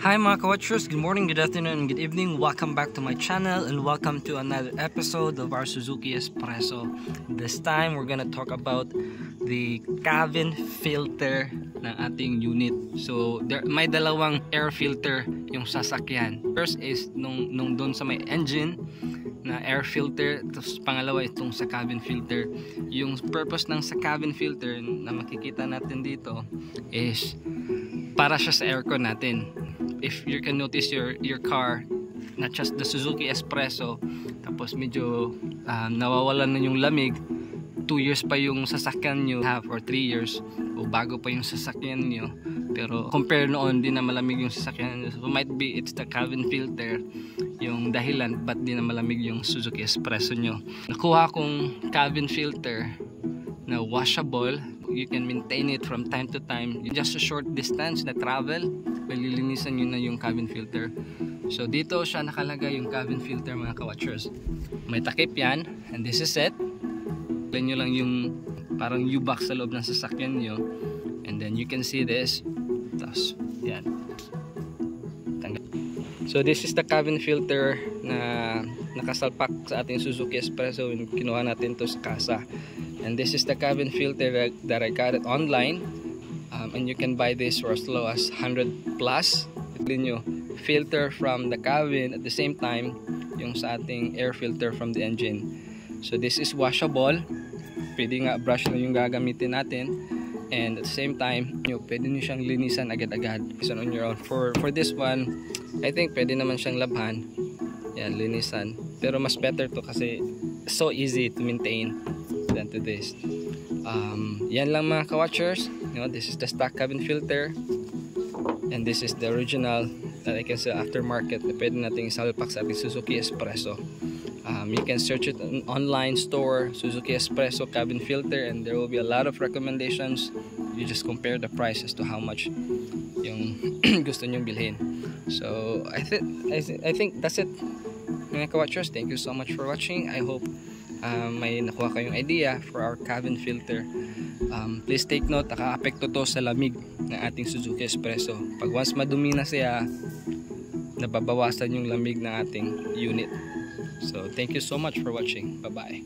Hi mga ka-watchers, good morning, good afternoon, and good evening. Welcome back to my channel and welcome to another episode of our Suzuki Espresso. This time we're gonna talk about the cabin filter ng ating unit. So may dalawang air filter yung sasakyan. First is nung doon sa may engine na air filter, tapos pangalawa itong sa cabin filter. Yung purpose ng sa cabin filter na makikita natin dito is para siya sa aircon natin. If you can notice your car, not just the Suzuki Espresso, tapos medyo nawawalan na yung lamig, 2 years pa yung sasakyan nyo, half or 3 years, o bago pa yung sasakyan nyo, pero compare noon, di na malamig yung sasakyan nyo. So might be it's the cabin filter yung dahilan ba't di na malamig yung Suzuki Espresso nyo. Nakuha kong cabin filter na washable. You can maintain it from time to time. Just a short distance na travel, malilinisan nyo na yung cabin filter. So dito siya nakalagay yung cabin filter mga ka-watchers. May takip yan, and this is it. Plan nyo lang yung parang U-box sa loob ng sasakyan nyo, and then you can see this. Tapos yan. So this is the cabin filter na nakasalpak sa ating Suzuki Espresso. Kinuha natin to sa kasa. And this is the cabin filter that I got it online, and you can buy this for as low as 100 plus. Then you filter from the cabin at the same time yung sa ating air filter from the engine. So this is washable. Pwede nga brush na yung gagamitin natin, and at the same time pwede nyo siyang linisan agad-agad on your own. For this one, I think pwede naman siyang labhan, yan, linisan, pero mas better to kasi so easy to maintain than to this. Yan lang mga ka-watchers. This is the stock cabin filter, and this is the original that I can sell aftermarket na pwede nating isalpak sa ating Suzuki Espresso. You can search it on online store, Suzuki Espresso cabin filter, and there will be a lot of recommendations. You just compare the price as to how much yung gusto nyong bilhin. So I think that's it mga ka-watchers. Thank you so much for watching. I hope may nakuha kayong idea for our cabin filter. Please take note, naka-apekto to sa lamig ng ating Suzuki Espresso. Pag once madumi na siya, nababawasan yung lamig ng ating unit. So thank you so much for watching. Bye bye.